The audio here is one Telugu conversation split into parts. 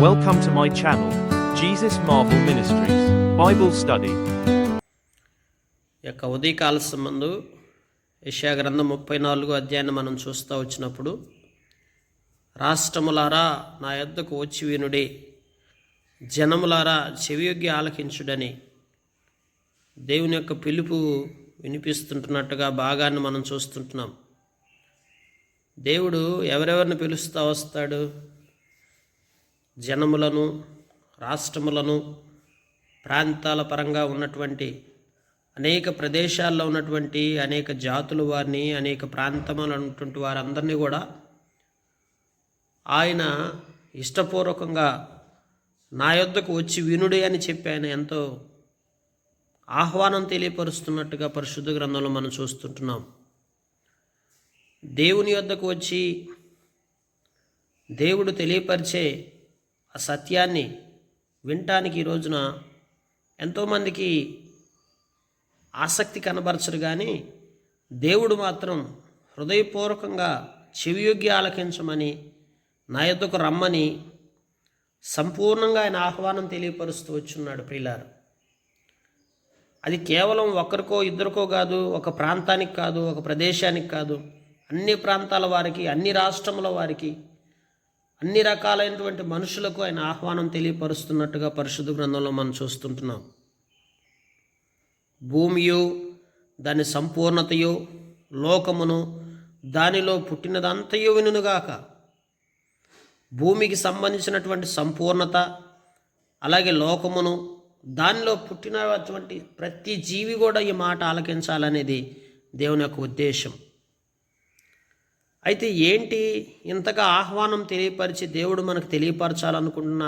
Welcome to my channel, Jesus Marvel Ministries, Bible Study. యొక్క ఉదయకాల సంబంధు యెషయా గ్రంథం 34 అధ్యాయాన్ని మనం చూస్తూ వచ్చినప్పుడు, రాష్ట్రములారా నా యొద్దకు వచ్చి వినుడి, జనములారా చెవియొగ్గి ఆలకించుడని దేవుని యొక్క పిలుపు వినిపిస్తుంటున్నట్టుగా భాగాన్ని మనం చూస్తుంటున్నాం. దేవుడు ఎవరెవరిని పిలుస్తూ వస్తాడు? జనములను, రాష్ట్రములను, ప్రాంతాల పరంగా ఉన్నటువంటి అనేక ప్రదేశాల్లో ఉన్నటువంటి అనేక జాతుల వారిని, అనేక ప్రాంతములు ఉన్నటువంటి వారందరినీ కూడా ఆయన ఇష్టపూర్వకంగా నా యొద్దకు వచ్చి వినుడి అని చెప్పి ఆయన ఎంతో ఆహ్వానం తెలియపరుస్తున్నట్టుగా పరిశుద్ధ గ్రంథంలో మనం చూస్తుంటున్నాం. దేవుని యొద్దకు వచ్చి దేవుడు తెలియపరిచే ఆ సత్యాన్ని వినటానికి ఈ రోజున ఎంతోమందికి ఆసక్తి కనబరచరు, కానీ దేవుడు మాత్రం హృదయపూర్వకంగా చెవియొగ్గి ఆలకించమని, నా యొద్దకు రమ్మని సంపూర్ణంగా ఆయన ఆహ్వానం తెలియపరుస్తూ వచ్చున్నాడు. ప్రియులారు, అది కేవలం ఒకరికో ఇద్దరికో కాదు, ఒక ప్రాంతానికి కాదు, ఒక ప్రదేశానికి కాదు, అన్ని ప్రాంతాల వారికి, అన్ని రాష్ట్రముల వారికి, అన్ని రకాలైనటువంటి మనుషులకు ఆయన ఆహ్వానం తెలియపరుస్తున్నట్టుగా పరిశుద్ధ గ్రంథంలో మనం చూస్తుంటున్నాం. భూమియు దాని సంపూర్ణతయు, లోకమును దానిలో పుట్టినదంతయు వినుగాక. భూమికి సంబంధించినటువంటి సంపూర్ణత, అలాగే లోకమును దానిలో పుట్టినటువంటి ప్రతి జీవి కూడా ఈ మాట ఆలకించాలనేది దేవుని యొక్క ఉద్దేశం. అయితే ఏంటి ఇంతగా ఆహ్వానం తెలియపరిచి దేవుడు మనకు తెలియపరచాలనుకుంటున్న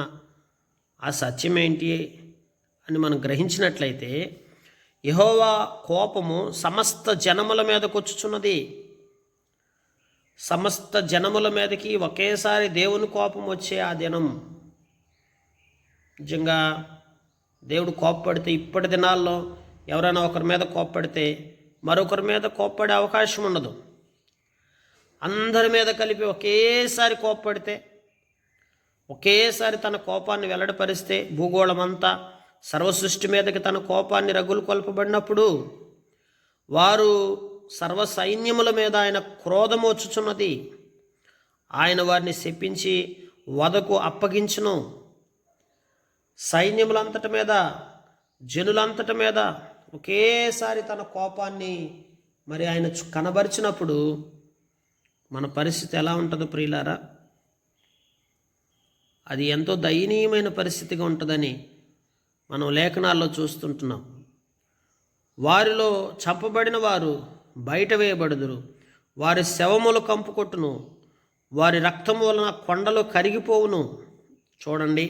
ఆ సత్యం ఏంటి అని మనం గ్రహించినట్లయితే, యెహోవా కోపము సమస్త జనముల మీదకు వచ్చుచున్నది. సమస్త జనముల మీదకి ఒకేసారి దేవుని కోపం వచ్చే ఆ దినం, నిజంగా దేవుడు కోప్పడితే, ఇప్పటి దినాల్లో ఎవరైనా ఒకరి మీద కోప్పడితే మరొకరి మీద కోప్పడే అవకాశం ఉండదు. అందరి మీద కలిపి ఒకేసారి కోప్పడితే, ఒకేసారి తన కోపాన్ని వెల్లడిపరిస్తే, భూగోళమంతా సర్వసృష్టి మీదకి తన కోపాన్ని రగులు కొల్పబడినప్పుడు వారు సర్వ సైన్యముల మీద ఆయన క్రోధము వచ్చుచున్నది. ఆయన వారిని శపించి వధకు అప్పగించును. సైన్యములంతటి మీద, జనులంతటి మీద ఒకేసారి తన కోపాన్ని మరి ఆయన కనబరిచినప్పుడు మన పరిస్థితి ఎలా ఉంటుందో ప్రియులారా, అది ఎంతో దయనీయమైన పరిస్థితిగా ఉంటుందని మనం లేఖనాల్లో చూస్తుంటున్నాం. వారిలో చంపబడిన వారు బయట వేయబడుదురు, వారి శవములు కంపు కొట్టును, వారి రక్తము వలన కొండలు కరిగిపోవును. చూడండి,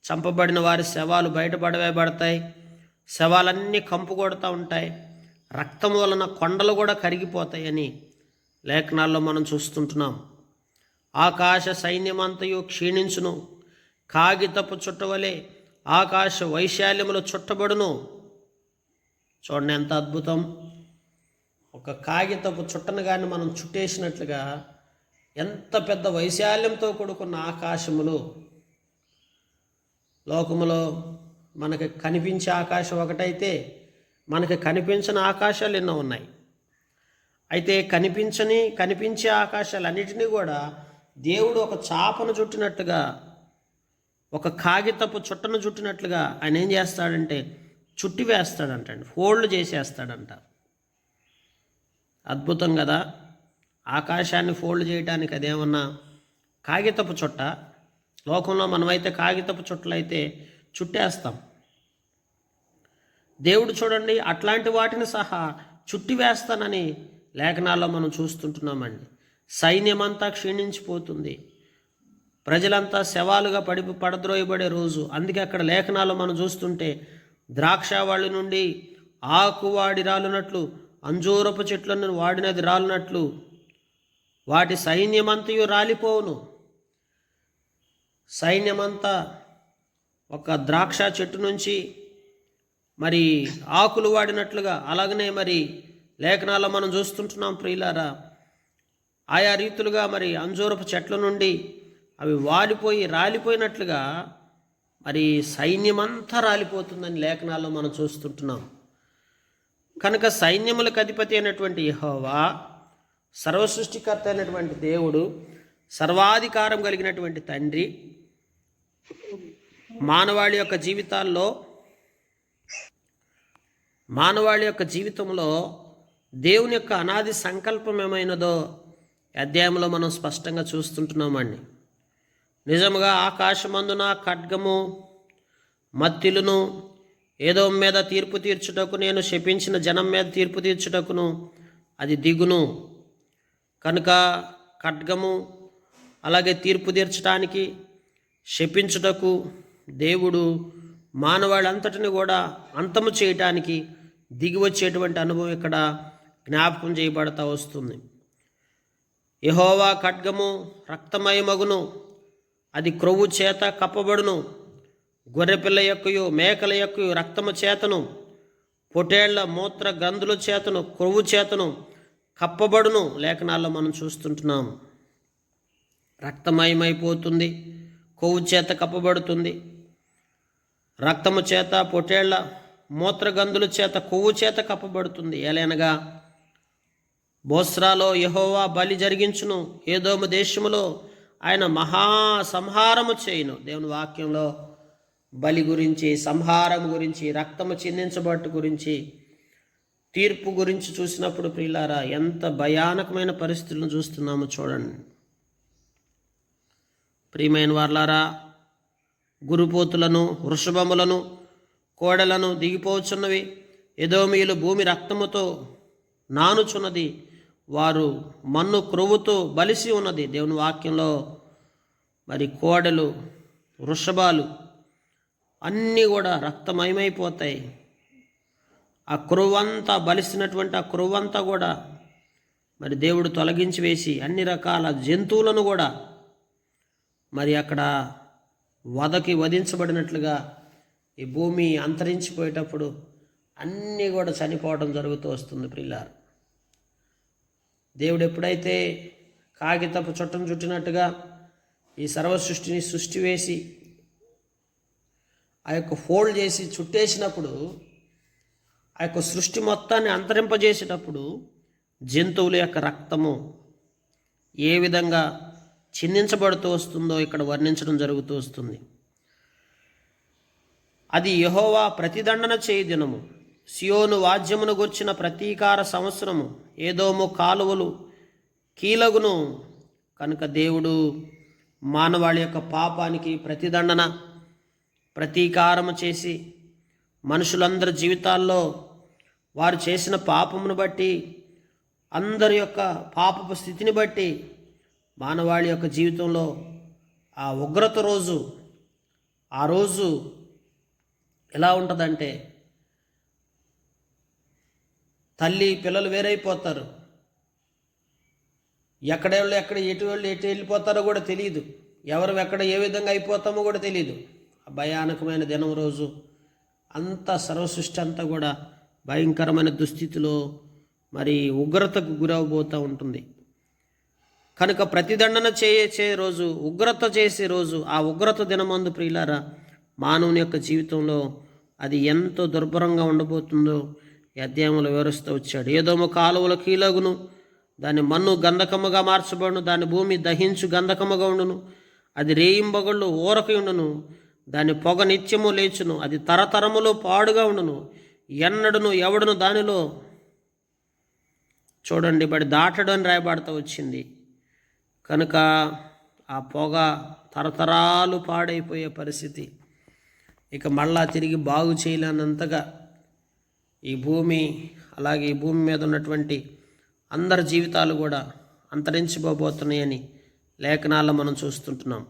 చంపబడిన వారి శవాలు బయటపడవేయబడతాయి, శవాలన్నీ కంపు కొడుతూ ఉంటాయి, రక్తం వలన కొండలు కూడా కరిగిపోతాయని లేఖనాల్లో మనం చూస్తుంటున్నాం. ఆకాశ సైన్యమంతయు క్షీణించును, కాగితపు చుట్టవలే ఆకాశ వైశాల్యములు చుట్టబడును. చూడండి ఎంత అద్భుతం! ఒక కాగితపు చుట్టను కానీ మనం చుట్టేసినట్లుగా ఎంత పెద్ద వైశాల్యంతో కూడుకున్న ఆకాశములు. లోకములో మనకి కనిపించే ఆకాశం ఒకటైతే, మనకి కనిపించని ఆకాశాలు ఎన్నో ఉన్నాయి. అయితే కనిపించే ఆకాశాలన్నిటినీ కూడా దేవుడు ఒక చాపను చుట్టినట్టుగా, ఒక కాగితపు చుట్టను చుట్టినట్లుగా ఆయన ఏం చేస్తాడంటే చుట్టి వేస్తాడంటండి, ఫోల్డ్ చేసేస్తాడంట. అద్భుతం కదా! ఆకాశాన్ని ఫోల్డ్ చేయడానికి అదేమన్నా కాగితపు చుట్ట? లోకంలో మనమైతే కాగితపు చుట్టలైతే చుట్టేస్తాం. దేవుడు చూడండి అట్లాంటి వాటిని సహా చుట్టి వేస్తానని లేఖనాల్లో మనం చూస్తుంటున్నామండి. సైన్యమంతా క్షీణించిపోతుంది, ప్రజలంతా శవాలుగా పడద్రోయబడే రోజు. అందుకే అక్కడ లేఖనాల్లో మనం చూస్తుంటే, ద్రాక్షవాళ్ళ నుండి ఆకువాడి రాలునట్లు, అంజూరపు చెట్లను వాడినది రాలునట్లు వాటి సైన్యమంతయు రాలిపోవును. సైన్యమంతా ఒక ద్రాక్ష చెట్టు నుంచి మరి ఆకులు వాడినట్లుగా, అలాగనే మరి లేఖనాల్లో మనం చూస్తుంటున్నాం ప్రియులారా. ఆయా రీతులుగా మరి అంజూరపు చెట్ల నుండి అవి వాలిపోయి రాలిపోయినట్లుగా మరి సైన్యమంతా రాలిపోతుందని లేఖనాల్లో మనం చూస్తుంటున్నాం. కనుక సైన్యములకు అధిపతి అయినటువంటి యెహోవా, సర్వసృష్టికర్త అయినటువంటి దేవుడు, సర్వాధికారం కలిగినటువంటి తండ్రి మానవాళి యొక్క జీవితంలో దేవుని యొక్క అనాది సంకల్పం ఏమైనదో అధ్యాయంలో మనం స్పష్టంగా చూస్తుంటున్నామండి. నిజముగా ఆకాశమందున ఖడ్గము మత్తిలును ఏదోము మీద తీర్పు తీర్చుటకు, నేను శపించిన జనం మీద తీర్పు తీర్చుటకును అది దిగును. కనుక ఖడ్గము అలాగే తీర్పు తీర్చడానికి, శపించుటకు దేవుడు మానవాళ్ళంతటిని కూడా అంతము చేయటానికి దిగి వచ్చేటువంటి అనుభవం ఇక్కడ జ్ఞాపకం చేయబడతా వస్తుంది. యెహోవా ఖడ్గము రక్తమయమగును, అది క్రొవ్వు చేత కప్పబడును. గొర్రెపిల్ల యొక్కయు మేకల యొక్కయు రక్తము చేతను, పొటేళ్ల మూత్ర గ్రంథుల చేతను, క్రొవ్వు చేతను కప్పబడును. లేఖనాల్లో మనం చూస్తుంటున్నాం. రక్తమయమైపోతుంది, కొవ్వు చేత కప్పబడుతుంది. రక్తము చేత, పొటేళ్ల మూత్రగంధుల చేత, కొవ్వు చేత కప్పబడుతుంది. ఏలైనగా బోస్రాలో యెహోవా బలి జరిగించును, ఏదోము దేశములో ఆయన మహా సంహారము చేయును. దేవుని వాక్యంలో బలి గురించి, సంహారం గురించి, రక్తము చిందించబట్టు గురించి, తీర్పు గురించి చూసినప్పుడు ప్రియులారా ఎంత భయానకమైన పరిస్థితులను చూస్తున్నామో చూడండి. ప్రియమైన వారలారా, గురుపోతులను, వృషభములను, కోడలను దిగిపోచున్నవి. ఎదోమీయులు భూమి రక్తముతో నానుచున్నది, వారు మన్ను క్రొవ్వుతో బలిసి ఉన్నది. దేవుని వాక్యంలో మరి కోడలు, వృషభాలు అన్నీ కూడా రక్తమయమైపోతాయి. ఆ క్రొవ్వంతా, బలిసినటువంటి ఆ క్రొవ్వంతా కూడా మరి దేవుడు తొలగించి వేసి అన్ని రకాల జంతువులను కూడా మరి అక్కడ వధించబడినట్లుగా ఈ భూమి అంతరించిపోయేటప్పుడు అన్నీ కూడా చనిపోవడం జరుగుతూ వస్తుంది. ప్రియులారు, దేవుడు ఎప్పుడైతే కాగితపు చుట్టం చుట్టినట్టుగా ఈ సర్వ సృష్టి వేసి ఆ యొక్క ఫోల్డ్ చేసి చుట్టేసినప్పుడు, ఆ యొక్క సృష్టి మొత్తాన్ని అంతరింపజేసేటప్పుడు జంతువుల యొక్క రక్తము ఏ విధంగా చిందించబడుతూ వస్తుందో ఇక్కడ వర్ణించడం జరుగుతూ వస్తుంది. అది యెహోవా ప్రతిదండన చేయి దినము, సియోను వాద్యమును గూర్చిన ప్రతీకార సంవత్సరము, ఏదోము కాలువలు కీలగును. కనుక దేవుడు మానవాళి యొక్క పాపానికి ప్రతిదండన, ప్రతీకారము చేసి మనుషులందరి జీవితాల్లో వారు చేసిన పాపమును బట్టి, అందరి యొక్క పాపపు స్థితిని బట్టి మానవాళి యొక్క జీవితంలో ఆ ఉగ్రత రోజు, ఆ రోజు ఎలా ఉంటుందంటే తల్లి పిల్లలు వేరైపోతారు. ఎటు వెళ్ళిపోతారో కూడా తెలియదు. ఎవరు ఎక్కడ ఏ విధంగా అయిపోతామో కూడా తెలియదు. ఆ భయానకమైన దినం రోజు అంతా సర్వసృష్టి అంతా కూడా భయంకరమైన దుస్థితిలో మరి ఉగ్రతకు గురవబోతూ ఉంటుంది. కనుక ప్రతిదండన చేసే రోజు, ఉగ్రత చేసే రోజు, ఆ ఉగ్రత దినమందు ప్రియులారా మానవుని యొక్క జీవితంలో అది ఎంతో దుర్భరంగా ఉండబోతుందో ఈ అధ్యాయంలో వివరిస్తూ వచ్చాడు. ఏదోమో కాలువల కీలగును, దాని మన్ను గంధకముగా మార్చబడును, దాని భూమి దహించు గంధకముగా ఉండును, అది రేయింబగళ్ళు ఊరకి ఉండును, దాని పొగ నిత్యము లేచును, అది తరతరములో పాడుగా ఉండును, ఎన్నడును ఎవడును దానిలో చూడండి బడి దాటడు అని రాయబడుతూ వచ్చింది. కనుక ఆ పొగ తరతరాలు పాడైపోయే పరిస్థితి, ఇక మళ్ళా తిరిగి బాగు చేయలేనంతగా ఈ భూమి, అలాగే ఈ భూమి మీద ఉన్నటువంటి అందరి జీవితాలు కూడా అంతరించిపోబోతున్నాయని లేఖనాల్లో మనం చూస్తుంటున్నాం.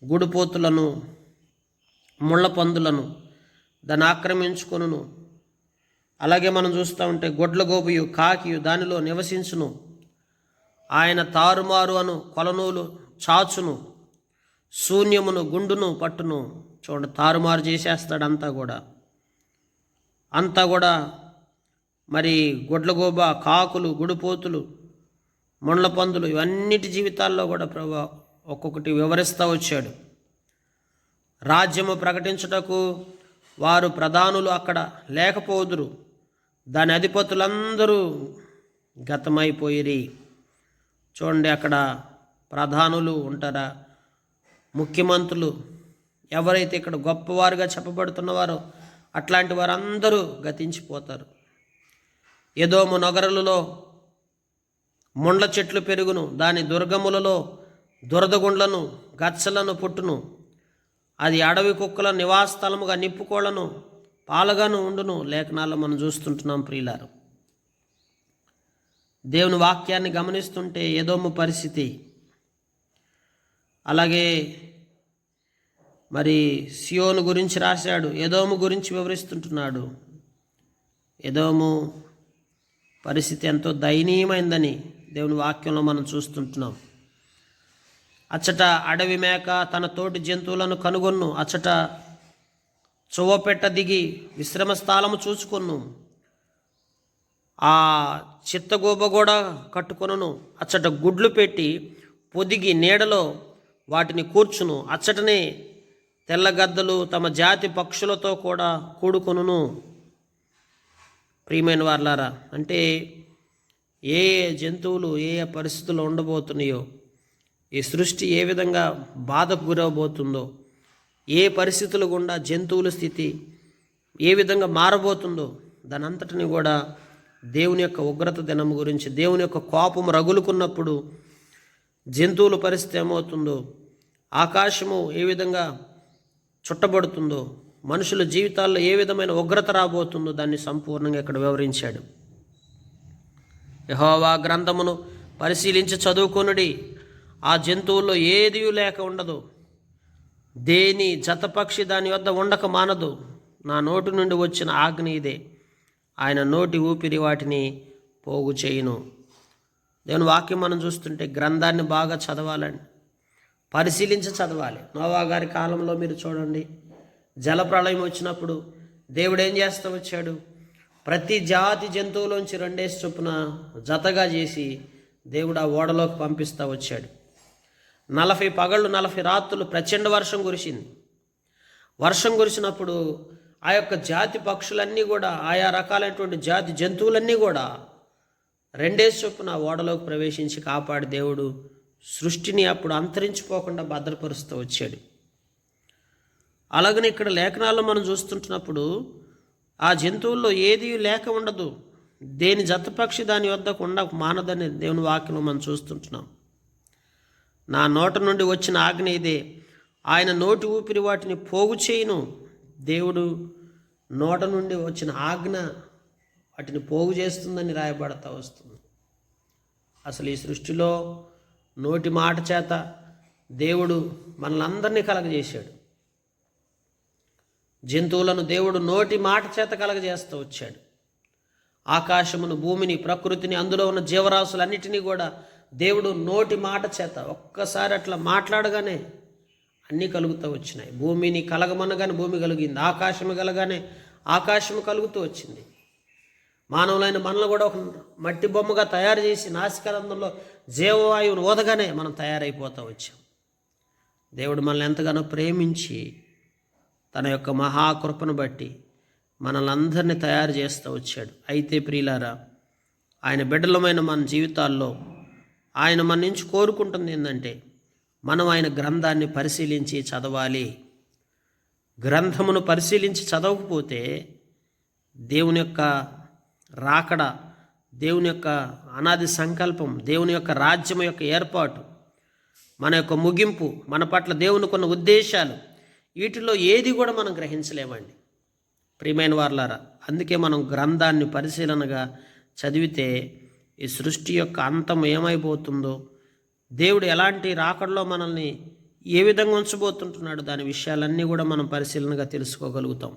గుడిపోతులను, ముళ్ళ పందులను దాన్ని ఆక్రమించుకొనును. అలాగే మనం చూస్తూ ఉంటే గొడ్లగోబియు, కాకియు దానిలో నివసించును. ఆయన తారుమారు అను కొలనూలు చాచును, శూన్యమును గుండును పట్టును. చూడండి, తారుమారు చేసేస్తాడు అంతా కూడా మరి గొడ్లగోబ, కాకులు, గుడిపోతులు, ముండ్ల పందులు ఇవన్నిటి జీవితాల్లో కూడా ప్రభు ఒక్కొక్కటి వివరిస్తూ వచ్చాడు. రాజ్యము ప్రకటించుటకు వారు ప్రధానులు అక్కడ లేకపోదురు, దాని అధిపతులందరూ గతమైపోయిరి. చూడండి, అక్కడ ప్రధానులు ఉంటారా, ముఖ్యమంత్రులు ఎవరైతే ఇక్కడ గొప్పవారుగా చెప్పబడుతున్నవారో అట్లాంటి వారందరూ గతించిపోతారు. ఎదోము నగరులలో ముండ్ల చెట్లు పెరుగును, దాని దుర్గములలో దురదగుండ్లను గచ్చలను పుట్టును. అది అడవి కుక్కల నివాస స్థలముగా నిప్పుకోళ్లను పాలుగాను ఉండును. లేఖనాల్లో మనం చూస్తుంటున్నాం ప్రియులారు. దేవుని వాక్యాన్ని గమనిస్తుంటే ఎదోము పరిస్థితి, అలాగే మరి సియోను గురించి రాశాడు, ఎదోము గురించి వివరిస్తుంటున్నాడు. ఎదోము పరిస్థితి ఎంతో దయనీయమైందని దేవుని వాక్యంలో మనం చూస్తుంటున్నాం. అచ్చట అడవి మేక తన తోటి జంతువులను కనుగొన్ను, అచ్చట చువ్వపెట్ట దిగి విశ్రమ స్థలము చూసుకొను, ఆ చిత్తగూబ కూడా కట్టుకొనును, అచ్చట గుడ్లు పెట్టి పొదిగి నీడలో వాటిని కూర్చును, అచ్చటనే తెల్లగద్దలు తమ జాతి పక్షులతో కూడా కూడుకొనును. ప్రియమైన వారలారా, అంటే ఏ జంతువులు ఏ పరిస్థితుల్లో ఉండబోతున్నాయో, ఈ సృష్టి ఏ విధంగా బాధకు గురవబోతుందో, ఏ పరిస్థితుల గుండా జంతువుల స్థితి ఏ విధంగా మారబోతుందో, దాని అంతటిని కూడా దేవుని యొక్క ఉగ్రత దినం గురించి, దేవుని యొక్క కోపం రగులుకున్నప్పుడు జంతువుల పరిస్థితి ఏమవుతుందో, ఆకాశము ఏ విధంగా చుట్టబడుతుందో, మనుషుల జీవితాల్లో ఏ విధమైన ఉగ్రత రాబోతుందో దాన్ని సంపూర్ణంగా ఇక్కడ వివరించాడు. యెహోవా గ్రంథమును పరిశీలించి చదువుకొనుడి, ఆ జంతువుల్లో ఏదీ లేక ఉండదు, దేని జతపక్షి దాని వద్ద ఉండక మానదు. నా నోటి నుండి వచ్చిన ఆజ్ఞ ఇదే, ఆయన నోటి ఊపిరి వాటిని పోగు చేయును. దేవుని వాక్యం మనం చూస్తుంటే గ్రంథాన్ని బాగా చదవాలండి, పరిశీలించి చదవాలి. నోవా గారి కాలంలో మీరు చూడండి, జలప్రళయం వచ్చినప్పుడు దేవుడు ఏం చేస్తూ వచ్చాడు, ప్రతి జాతి జంతువులోంచి 2 చొప్పున జతగా చేసి దేవుడు ఆ ఓడలోకి పంపిస్తూ వచ్చాడు. 40 పగళ్ళు 40 రాత్రులు ప్రచండ వర్షం కురిసింది. వర్షం కురిసినప్పుడు ఆ యొక్క జాతి పక్షులన్నీ కూడా, ఆయా రకాలైనటువంటి జాతి జంతువులన్నీ కూడా 2 చొప్పున ఓడలోకి ప్రవేశించి కాపాడి దేవుడు సృష్టిని అప్పుడు అంతరించిపోకుండా భద్రపరుస్తూ వచ్చాడు. అలాగనే ఇక్కడ లేఖనాల్లో మనం చూస్తుంటున్నప్పుడు ఆ జంతువుల్లో ఏది లేక ఉండదు, దేని జతపక్షి దాని వద్దకు ఉండక మానదని దేవుని వాక్యంలో మనం చూస్తుంటున్నాం. నా నోట నుండి వచ్చిన ఆజ్ఞ ఇదే, ఆయన నోటి ఊపిరి వాటిని పోగు చేయును. దేవుడు నోట నుండి వచ్చిన ఆజ్ఞ వాటిని పోగు చేస్తుందని రాయబడతా వస్తుంది. అసలు ఈ సృష్టిలో నోటి మాట చేత దేవుడు మనలందరినీ కలగజేశాడు. జంతువులను దేవుడు నోటి మాట చేత కలగజేస్తూ వచ్చాడు. ఆకాశమును, భూమిని, ప్రకృతిని, అందులో ఉన్న జీవరాశులన్నిటినీ కూడా దేవుడు నోటి మాట చేత ఒక్కసారి అట్లా మాట్లాడగానే అన్నీ కలుగుతూ వచ్చినాయి. భూమిని కలగమనగానే భూమి కలిగింది, ఆకాశము కలగానే ఆకాశము కలుగుతూ వచ్చింది. మానవులైన మనల్ని కూడా ఒక మట్టి బొమ్మగా తయారు చేసి నాసికారంధంలో జీవవాయువును ఊదగానే మనం తయారైపోతూ వచ్చాం. దేవుడు మనల్ని ఎంతగానో ప్రేమించి తన యొక్క మహాకృపను బట్టి మనల్ని అందరినీ తయారు చేస్తూ వచ్చాడు. అయితే ప్రియులారా, ఆయన బిడ్డలమైన మన జీవితాల్లో ఆయన మన నుంచి కోరుకుంటుంది ఏంటంటే, మనం ఆయన గ్రంథాన్ని పరిశీలించి చదవాలి. గ్రంథమును పరిశీలించి చదవకపోతే దేవుని యొక్క రాకడ, దేవుని యొక్క అనాది సంకల్పం, దేవుని యొక్క రాజ్యం యొక్క ఏర్పాటు, మన యొక్క ముగింపు, మన పట్ల దేవుని కొన్ని ఉద్దేశాలు, వీటిలో ఏది కూడా మనం గ్రహించలేమండి ప్రియమైన వారలారా. అందుకే మనం గ్రంథాన్ని పరిశీలనగా చదివితే ఈ సృష్టి యొక్క అంతం ఏమైపోతుందో, దేవుడు ఎలాంటి రాకడలో మనల్ని ఏ విధంగా ఉంచబోతుంటున్నాడు, దాని విషయాలన్నీ కూడా మనం పరిశీలనగా తెలుసుకోగలుగుతాం.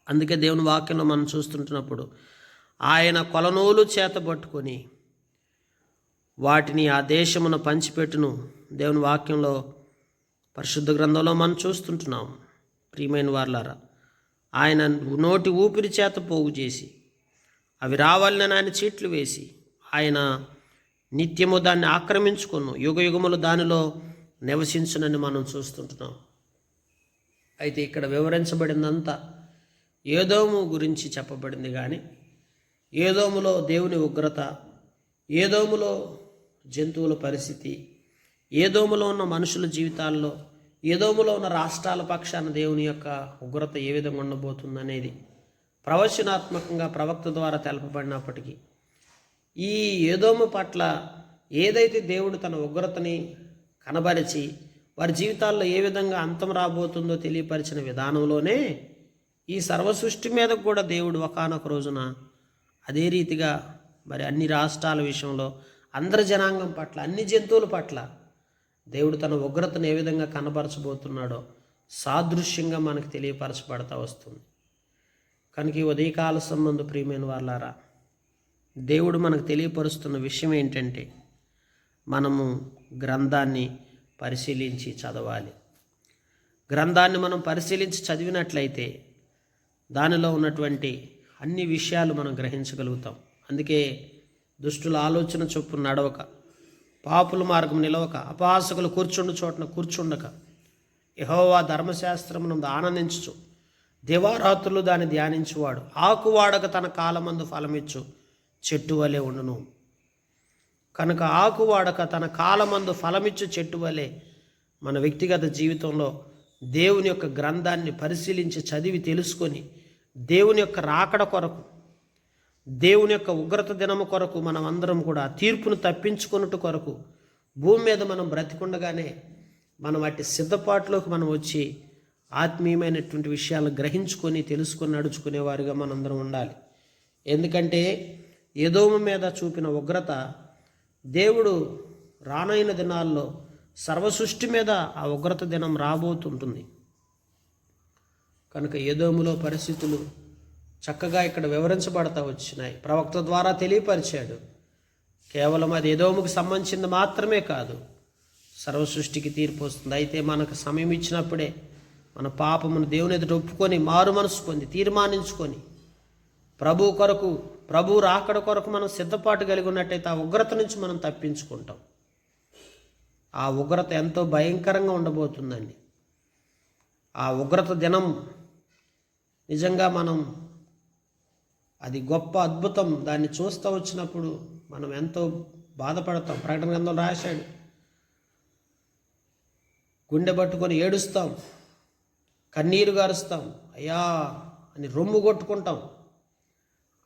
అందుకే దేవుని వాక్యంలో మనం చూస్తుంటున్నప్పుడు ఆయన కొలనూలు చేత పట్టుకొని వాటిని ఆ దేశమున పంచిపెట్టును. దేవుని వాక్యంలో పరిశుద్ధ గ్రంథంలో మనం చూస్తుంటున్నాం. ప్రియమైన వారలారా, ఆయన నోటి ఊపిరి చేత పోగు చేసి అవి రావాలని ఆయన చీట్లు వేసి ఆయన నిత్యము దాన్ని ఆక్రమించుకొను, యుగయుగములు దానిలో నివసించునని మనం చూస్తుంటున్నాం. అయితే ఇక్కడ వివరించబడిందంతా ఏదోము గురించి చెప్పబడింది. కానీ ఏదోములో దేవుని ఉగ్రత, ఏదోములో జంతువుల పరిస్థితి, ఏదోములో ఉన్న మనుషుల జీవితాల్లో, ఏదోములో ఉన్న రాష్ట్రాల పక్షాన దేవుని యొక్క ఉగ్రత ఏ విధంగా ఉండబోతుందనేది ప్రవచనాత్మకంగా ప్రవక్త ద్వారా తెలపబడినప్పటికీ, ఈ ఏదోము పట్ల ఏదైతే దేవుడు తన ఉగ్రతని కనబరిచి వారి జీవితాల్లో ఏ విధంగా అంతం రాబోతుందో తెలియపరిచిన విధానంలోనే ఈ సర్వసృష్టి మీద కూడా దేవుడు ఒకానొక రోజున అదే రీతిగా మరి అన్ని రాష్ట్రాల విషయంలో, అందరి జనాంగం పట్ల, అన్ని జంతువుల పట్ల దేవుడు తన ఉగ్రతను ఏ విధంగా కనబరచబోతున్నాడో సాదృశ్యంగా మనకు తెలియపరచబడతా వస్తుంది. కనుక ఈ ఉదయకాల సంబంధ ప్రియమైన వాళ్ళారా, దేవుడు మనకు తెలియపరుస్తున్న విషయం ఏంటంటే, మనము గ్రంథాన్ని పరిశీలించి చదవాలి. గ్రంథాన్ని మనం పరిశీలించి చదివినట్లయితే దానిలో ఉన్నటువంటి అన్ని విషయాలు మనం గ్రహించగలుగుతాం. అందుకే దుష్టుల ఆలోచన చొప్పున నడవక, పాపుల మార్గం నిలవక, అపహాసకులు కూర్చుండు చోటన కూర్చుండక, యెహోవా ధర్మశాస్త్రమునందు ఆనందించుచు దివారాత్రులు దాన్ని ధ్యానించువాడు ఆకువాడక తన కాలమందు ఫలమిచ్చు చెట్టు వలె ఉండును. కనుక ఆకువాడక తన కాలమందు ఫలమిచ్చు చెట్టు వలె మన వ్యక్తిగత జీవితంలో దేవుని యొక్క గ్రంథాన్ని పరిశీలించి చదివి తెలుసుకొని, దేవుని యొక్క రాకడ కొరకు, దేవుని యొక్క ఉగ్రత దినము కొరకు మనం అందరం కూడా తీర్పును తప్పించుకున్నట్టు కొరకు భూమి మీద మనం బ్రతికుండగానే మనం వాటి సిద్ధపాటులోకి మనం వచ్చి ఆత్మీయమైనటువంటి విషయాలను గ్రహించుకొని తెలుసుకొని నడుచుకునేవారుగా మనందరం ఉండాలి. ఎందుకంటే ఏదోము మీద చూపిన ఉగ్రత దేవుడు రానైన దినాల్లో సర్వసృష్టి మీద ఆ ఉగ్రత దినం రాబోతుంటుంది. కనుక ఏదోములో పరిస్థితులు చక్కగా ఇక్కడ వివరించబడతా వచ్చినాయి, ప్రవక్త ద్వారా తెలియపరిచాడు. కేవలం అది ఏదోముకు సంబంధించింది మాత్రమే కాదు, సర్వసృష్టికి తీర్పు వస్తుంది. అయితే మనకు సమయం ఇచ్చినప్పుడే మన పాపమును దేవుని ఎదుట ఒప్పుకొని, మారు మనసు పొంది, తీర్మానించుకొని ప్రభు కొరకు, ప్రభు రాకడ కొరకు మనం సిద్ధపాటు కలిగి ఉన్నట్టయితే ఆ ఉగ్రత నుంచి మనం తప్పించుకుంటాం. ఆ ఉగ్రత ఎంతో భయంకరంగా ఉండబోతుందండి. ఆ ఉగ్రత దినం నిజంగా మనం, అది గొప్ప అద్భుతం. దాన్ని చూస్తూ వచ్చినప్పుడు మనం ఎంతో బాధపడతాం. ప్రకటన గ్రంథంలో రాశాడు, గుండె పట్టుకొని ఏడుస్తాం, కన్నీరు గారుస్తాం, అయ్యా అని రొమ్ము కొట్టుకుంటాం.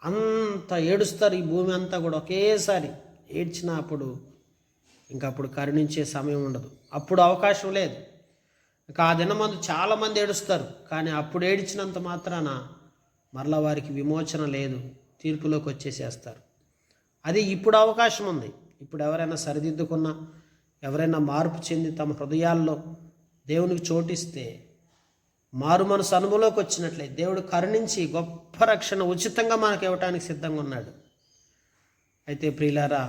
అంత ఏడుస్తారు ఈ భూమి అంతా కూడా ఒకేసారి. ఏడ్చిన అప్పుడు అప్పుడు కరుణించే సమయం ఉండదు, అప్పుడు అవకాశం లేదు. ఇంకా ఆ దినమందు చాలామంది ఏడుస్తారు, కానీ అప్పుడు ఏడ్చినంత మాత్రాన మరలా వారికి విమోచన లేదు, తీర్పులోకి వచ్చేసేస్తారు. అది ఇప్పుడు అవకాశం ఉంది. ఇప్పుడు ఎవరైనా సరిదిద్దుకున్నా, ఎవరైనా మార్పు చెంది తమ హృదయాల్లో దేవునికి చోటిస్తే, మారు మనసు అనుభవంలోకి వచ్చినట్లయితే దేవుడు కరుణించి గొప్ప రక్షణ ఉచితంగా మనకు ఇవ్వటానికి సిద్ధంగా ఉన్నాడు. అయితే ప్రియులారా,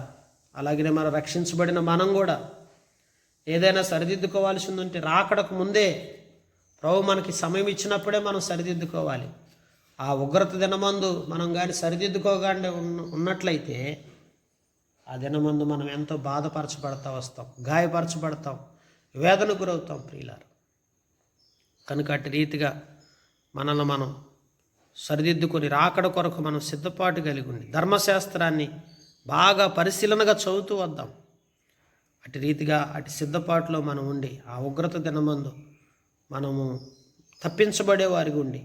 అలాగనే మనం రక్షించబడిన మనం కూడా ఏదైనా సరిదిద్దుకోవాల్సి ఉందంటే రాకడకు ముందే ప్రభు మనకి సమయం ఇచ్చినప్పుడే మనం సరిదిద్దుకోవాలి. ఆ ఉగ్రత దినమందు మనం కానీ సరిదిద్దుకోగానే ఉన్నట్లయితే ఆ దినమందు మనం ఎంతో బాధపరచబడతా వస్తాం, గాయపరచబడతాం, వేదనకు గురవుతాం ప్రియులారా. కనుక అటు రీతిగా మనల్ని మనం సరిదిద్దుకొని రాకడ కొరకు మనం సిద్ధపాటు కలిగి ఉండి ధర్మశాస్త్రాన్ని బాగా పరిశీలనగా చదువుతూ వద్దాం. అటు రీతిగా అటు సిద్ధపాటులో మనం ఉండి ఆ ఉగ్రత దినమందు మనము తప్పించబడే వారికి ఉండి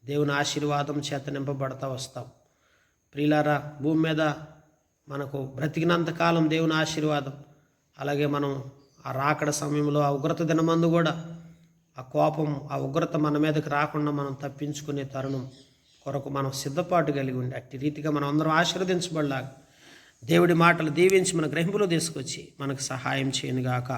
దేవుని ఆశీర్వాదం చేత నింపబడతా వస్తాం. ప్రియులారా, భూమి మీద మనకు బ్రతికినంతకాలం దేవుని ఆశీర్వాదం, అలాగే మనం ఆ రాకడ సమయంలో ఆ ఉగ్రత దినమందు కూడా ఆ కోపం, ఆ ఉగ్రత మన మీదకి రాకుండా మనం తప్పించుకునే తరుణం కొరకు మనం సిద్ధపాటు కలిగి ఉండి అట్టి రీతిగా మనం అందరం ఆశీర్వదించబడలాగా దేవుడి మాటలు దీవించి మన గ్రహింపులో తీసుకొచ్చి మనకు సహాయం చేయనుగాక.